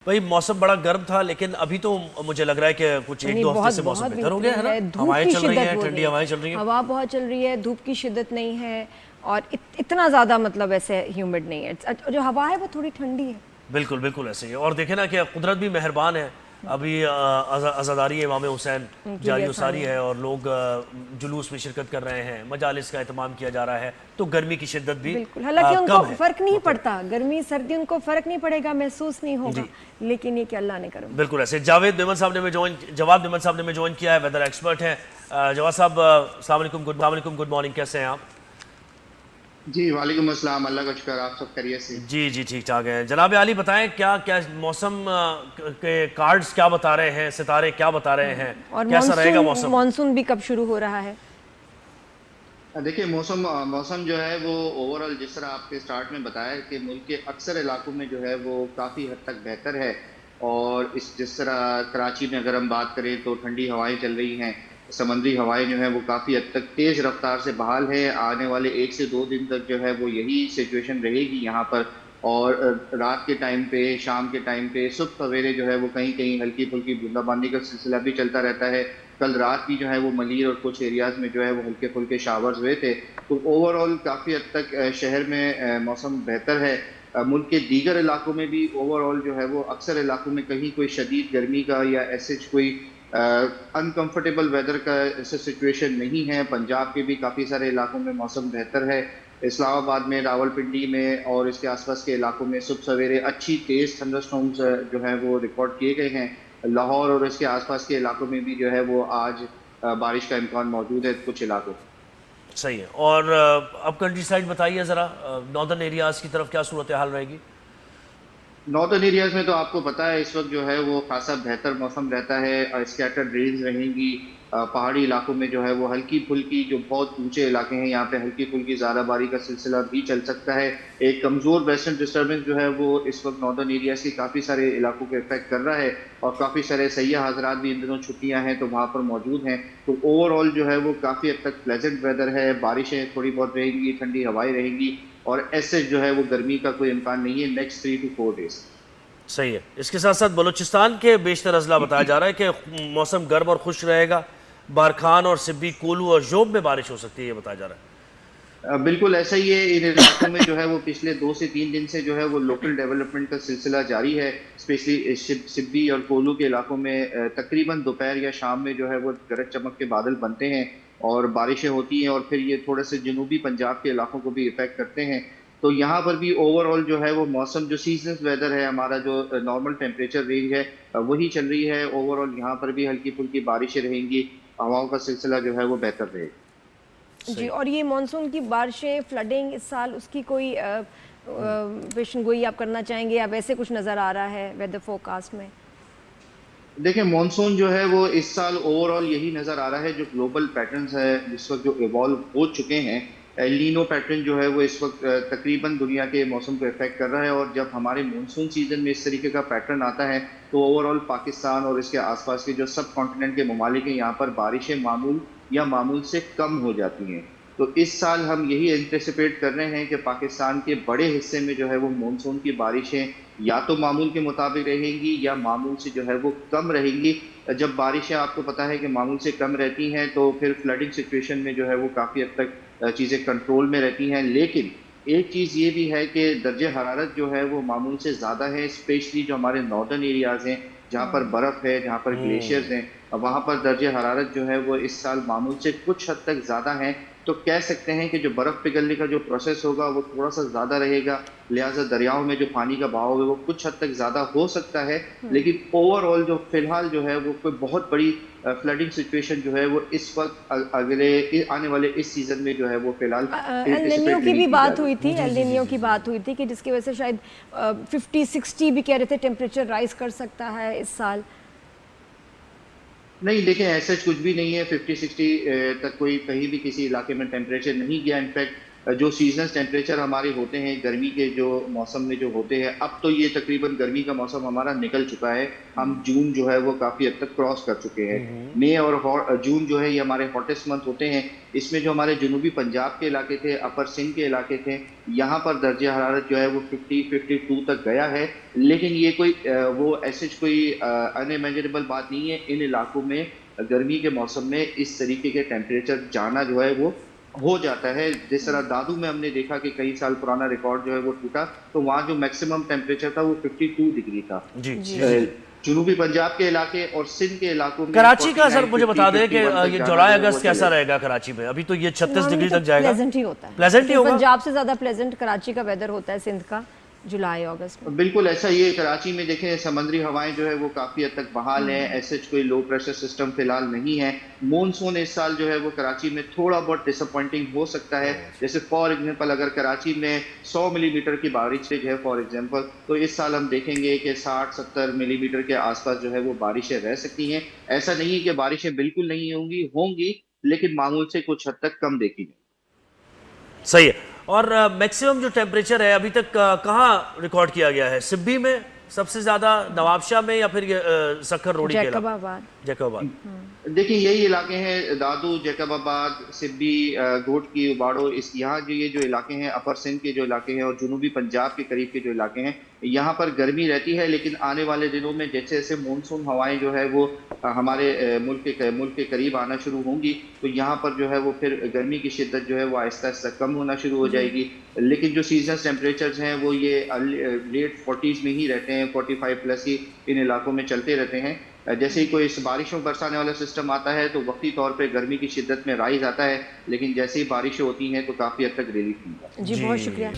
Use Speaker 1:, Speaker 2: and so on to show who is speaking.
Speaker 1: بھائی موسم بڑا گرم تھا لیکن ابھی تو مجھے لگ رہا ہے کہ کچھ ایک دو ہفتے سے موسم بہتر ہو گیا ہے نا. ہوائیں چل رہی ہیں, ٹھنڈی ہوائیں چل رہی ہیں,
Speaker 2: ہوا بہت چل رہی ہے, دھوپ کی شدت نہیں ہے اور اتنا زیادہ مطلب ایسے ہیومڈ نہیں ہے. جو ہوا ہے وہ تھوڑی ٹھنڈی ہے.
Speaker 1: بالکل بالکل ایسے ہی ہے. اور دیکھیں نا کہ قدرت بھی مہربان ہے. ابھی عزاداری امام حسین جاری و ساری ہے اور لوگ جلوس میں شرکت کر رہے ہیں, مجالس کا اہتمام کیا جا رہا ہے, تو گرمی کی شدت بھی
Speaker 2: بالکل. حالانکہ ان کو
Speaker 1: کم ہے.
Speaker 2: فرق نہیں پڑتا, گرمی سردی ان کو فرق نہیں پڑے گا, محسوس نہیں ہوگا,
Speaker 1: جی
Speaker 2: لیکن یہ کہ اللہ نے کرم.
Speaker 1: بالکل ایسے. جاوید نعمت صاحب نے جواد نعمت صاحب نے میں جوائن کیا ہے, ویدر ایکسپرٹ ہیں. جواد صاحب السلام علیکم, گڈ مارننگ, کیسے ہیں آپ؟
Speaker 3: جی وعلیکم السلام, اللہ کا شکر, آپ سب خیریت سے؟
Speaker 1: جی جی ٹھیک ٹھاک ہیں. جناب عالی بتائیں کیا موسم کے کارڈز کیا بتا رہے ہیں, ستارے کیا بتا رہے ہیں,
Speaker 2: اور
Speaker 1: کیسا رہے گا موسم؟
Speaker 2: مانسون بھی کب شروع ہو رہا ہے؟
Speaker 3: دیکھیں موسم جو ہے وہ اوورآل جس طرح آپ کے سٹارٹ میں بتایا کہ ملک کے اکثر علاقوں میں جو ہے وہ کافی حد تک بہتر ہے. اور جس طرح کراچی میں اگر ہم بات کریں تو ٹھنڈی ہوائیں چل رہی ہیں, سمندری ہوائیں جو ہیں وہ کافی حد تک تیز رفتار سے بحال ہے. آنے والے 1 سے 2 دن تک جو ہے وہ یہی سچویشن رہے گی یہاں پر. اور رات کے ٹائم پہ, شام کے ٹائم پہ, صبح سویرے جو ہے وہ کہیں کہیں ہلکی پھلکی بوندا باندی کا سلسلہ بھی چلتا رہتا ہے. کل رات بھی جو ہے وہ ملیر اور کچھ ایریاز میں جو ہے وہ ہلکے پھلکے شاورز ہوئے تھے. تو اوورآل کافی حد تک شہر میں موسم بہتر ہے. ملک کے دیگر علاقوں میں بھی اوورآل جو ہے وہ اکثر علاقوں میں کہیں کوئی شدید گرمی کا یا ایسے کوئی انکمفرٹیبل ویدر کا ایسا سچویشن نہیں ہے. پنجاب کے بھی کافی سارے علاقوں میں موسم بہتر ہے. اسلام آباد میں, راول پنڈی میں اور اس کے آس پاس کے علاقوں میں صبح سویرے اچھی تیز تھنڈر اسٹارمز جو ہیں وہ ریکارڈ کیے گئے ہیں. لاہور اور اس کے آس پاس کے علاقوں میں بھی جو ہے وہ آج بارش کا امکان موجود ہے کچھ علاقوں.
Speaker 1: صحیح ہے. اور اب کنٹری سائڈ بتائیے ذرا, ناردرن ایریاز کی طرف کیا صورتحال رہے گی؟
Speaker 3: ناردرن ایریاز میں تو آپ کو پتہ ہے اس وقت جو ہے وہ خاصا بہتر موسم رہتا ہے. اسکیٹرڈ رینز رہیں گی. پہاڑی علاقوں میں جو ہے وہ ہلکی پھلکی, جو بہت اونچے علاقے ہیں یہاں پہ ہلکی پھلکی زیادہ باری کا سلسلہ بھی چل سکتا ہے. ایک کمزور ویسٹرن ڈسٹربنس جو ہے وہ اس وقت ناردرن ایریاز کی کافی سارے علاقوں کو افیکٹ کر رہا ہے, اور کافی سارے سیاح حضرات بھی ان دنوں چھٹیاں ہیں تو وہاں پر موجود ہیں. تو اوورآل جو ہے وہ کافی حد تک پلیزنٹ ویدر ہے. بارشیں تھوڑی بہت رہیں گی, ٹھنڈی ہوائیں رہیں گی, اور ایسے جو ہے وہ گرمی کا کوئی امکان نہیں ہے نیکسٹ 3 to 4 days.
Speaker 1: صحیح ہے. اس کے ساتھ ساتھ بلوچستان کے بیشتر اضلاع بتایا جا رہا ہے کہ موسم گرم اور خشک رہے گا. بارکھان اور سبی, کولو اور جوب میں بارش ہو سکتی ہے, یہ بتایا جا رہا ہے.
Speaker 3: بالکل ایسا ہی ہے. ان علاقوں میں جو ہے وہ پچھلے 2 سے 3 دن سے جو ہے وہ لوکل ڈیولپمنٹ کا سلسلہ جاری ہے. اسپیشلی سبی اور کولو کے علاقوں میں تقریباً دوپہر یا شام میں جو ہے وہ گرج چمک کے بادل بنتے ہیں اور بارشیں ہوتی ہیں, اور پھر یہ تھوڑے سے جنوبی پنجاب کے علاقوں کو بھی افیکٹ کرتے ہیں. تو یہاں پر بھی اوورآل جو ہے وہ موسم, جو سیزنز ویدر ہے ہمارا, جو نارمل ٹیمپریچر رینج ہے وہی چل رہی ہے. اوورآل یہاں پر بھی ہلکی پھلکی بارشیں رہیں گی, ہواؤں کا سلسلہ جو ہے وہ بہتر رہے گا.
Speaker 2: جی, اور یہ مانسون کی بارشیں, فلڈنگ اس سال, اس کی کوئی پیشن گوئی آپ کرنا چاہیں گے, یا ویسے کچھ نظر آ رہا ہے ویدر فورکاسٹ میں؟
Speaker 3: دیکھیں مانسون جو ہے وہ اس سال اوورآل یہی نظر آ رہا ہے, جو گلوبل پیٹرنز ہے جس وقت جو ایوالو ہو چکے ہیں. ایل نینو پیٹرن جو ہے وہ اس وقت تقریباً دنیا کے موسم کو افیکٹ کر رہا ہے. اور جب ہمارے مونسون سیزن میں اس طریقے کا پیٹرن آتا ہے تو اوورآل پاکستان اور اس کے آس پاس کے جو سب کانٹیننٹ کے ممالک ہیں یہاں پر بارشیں معمول یا معمول سے کم ہو جاتی ہیں. تو اس سال ہم یہی اینٹیسپیٹ کر رہے ہیں کہ پاکستان کے بڑے حصے میں جو ہے وہ مونسون کی بارشیں یا تو معمول کے مطابق رہیں گی یا معمول سے جو ہے وہ کم رہیں گی. جب بارشیں آپ کو پتہ ہے کہ معمول سے کم رہتی ہیں تو پھر فلڈنگ سچویشن میں جو ہے وہ کافی حد تک چیزیں کنٹرول میں رہتی ہیں. لیکن ایک چیز یہ بھی ہے کہ درجہ حرارت جو ہے وہ معمول سے زیادہ ہے, اسپیشلی جو ہمارے ناردرن ایریاز ہیں جہاں پر برف ہے, جہاں پر گلیشیئرز ہیں, وہاں پر درجہ حرارت جو ہے وہ اس سال معمول سے کچھ حد تک زیادہ ہیں. تو کہہ سکتے ہیں کہ جو برف پگھلنے کا جو پروسیس ہوگا وہ تھوڑا سا زیادہ رہے گا, لہٰذا دریاؤں میں جو پانی کا بہاؤ ہے وہ کچھ حد تک زیادہ ہو سکتا ہے. لیکن اوورآل جو فی الحال جو ہے وہ کوئی بہت بڑی فلڈنگ سچویشن جو ہے وہ اس وقت اگلے آنے والے اس سیزن میں جو ہے وہ فی الحال
Speaker 2: ایل نینیو
Speaker 3: انٹیسپیٹ
Speaker 2: کی بھی
Speaker 3: نہیں کی جا
Speaker 2: بات
Speaker 3: رہی.
Speaker 2: ہوئی تھی, ایل نینیو کی بات ہوئی تھی کہ جس کی وجہ سے شاید 50-60 بھی کہہ رہے تھے ٹیمپریچر رائز کر سکتا ہے اس سال.
Speaker 3: نہیں دیکھیں ایسا کچھ بھی نہیں ہے, 50-60 تک کوئی کہیں بھی کسی علاقے میں ٹیمپریچر نہیں گیا. انفیکٹ جو سیزنز ٹیمپریچر ہمارے ہوتے ہیں گرمی کے جو موسم میں جو ہوتے ہیں، اب تو یہ تقریباً گرمی کا موسم ہمارا نکل چکا ہے، ہم جون جو ہے وہ کافی حد تک کراس کر چکے ہیں۔ مئی اور جون جو ہے یہ ہمارے ہاٹسٹ منتھ ہوتے ہیں، اس میں جو ہمارے جنوبی پنجاب کے علاقے تھے، اپر سندھ کے علاقے تھے، یہاں پر درجہ حرارت جو ہے وہ 52 تک گیا ہے، لیکن یہ کوئی وہ ایسے کوئی انمیجنیبل بات نہیں ہے۔ ان علاقوں میں گرمی کے موسم میں اس طریقے کے ٹیمپریچر جانا جو ہے وہ ہو جاتا ہے۔ جس طرح دادو میں ہم نے دیکھا کہ کئی سال پرانا ریکارڈ جو ہے وہ ٹوٹا، تو وہاں جو میکسیمم ٹیمپریچر تھا وہ 52 ڈگری تھا۔
Speaker 1: جی
Speaker 3: جنوبی پنجاب کے علاقے اور سندھ کے علاقوں میں
Speaker 1: کراچی کا سر مجھے بتا دیں کہ
Speaker 3: 51
Speaker 1: یہ
Speaker 3: تک
Speaker 1: جولائی
Speaker 3: جانا
Speaker 1: اگست کیسا رہے گا کراچی میں؟ ابھی تو یہ 36 ڈگری تک جائے گا،
Speaker 2: پلیزنٹ ہی ہوتا ہے،
Speaker 1: پلیزنٹ ہی ہوگا،
Speaker 2: پنجاب سے زیادہ پلیزنٹ کراچی کا ویدر ہوتا ہے سندھ کا جولائی اگست میں۔
Speaker 3: بالکل ایسا ہی ہے۔ کراچی میں دیکھیں سمندری ہوائیں جو ہے وہ کافی حد تک بحال ہیں، ایسے کوئی لو پریشر سسٹم فی الحال نہیں ہے۔ مونسون اس سال جو ہے وہ کراچی میں تھوڑا بہت ڈس اپوائنٹنگ ہو سکتا ہے، جیسے فار ایگزامپل اگر کراچی میں 100 ملی میٹر کی بارش ہے فار ایگزامپل، تو اس سال ہم دیکھیں گے کہ 60-70 ملی میٹر کے آس پاس جو ہے وہ بارشیں رہ سکتی ہیں۔ ایسا نہیں ہے کہ بارشیں بالکل نہیں ہوں گی، لیکن معمول سے کچھ حد تک کم دیکھی جائے۔
Speaker 1: صحیح ہے۔ اور میکسیمم جو ٹیمپریچر ہے ابھی تک کہاں ریکارڈ کیا گیا ہے؟ سبی میں سب سے زیادہ، نواب شاہ میں، یا پھر سکھر روڈی کے
Speaker 2: جیکب
Speaker 1: علاقہ؟
Speaker 2: آباد۔
Speaker 1: جیکب آباد۔
Speaker 3: دیکھیں یہی علاقے ہیں، دادو، جیکب آباد، سبی، گھوٹ کی، اباڑو، یہاں جو یہ جو علاقے ہیں، اپر سندھ کے جو علاقے ہیں اور جنوبی پنجاب کے قریب کے جو علاقے ہیں، یہاں پر گرمی رہتی ہے، لیکن آنے والے دنوں میں جیسے جیسے مونسون ہوائیں جو ہے وہ ہمارے ملک کے قریب آنا شروع ہوں گی، تو یہاں پر جو ہے وہ پھر گرمی کی شدت جو ہے وہ آہستہ آہستہ کم ہونا شروع ہو جائے گی۔ لیکن جو سیزنز ٹیمپریچرز ہیں وہ یہ لیٹ 40s میں ہی رہتے ہیں، 45 پلس ہی ان علاقوں میں چلتے رہتے ہیں۔ جیسے ہی کوئی بارشوں برسانے والا سسٹم آتا ہے تو وقتی طور پہ گرمی کی شدت میں رائز آتا ہے، لیکن جیسے ہی بارشیں ہوتی ہیں تو کافی حد تک ریلیف ملتا ہے۔
Speaker 2: جی بہت شکریہ۔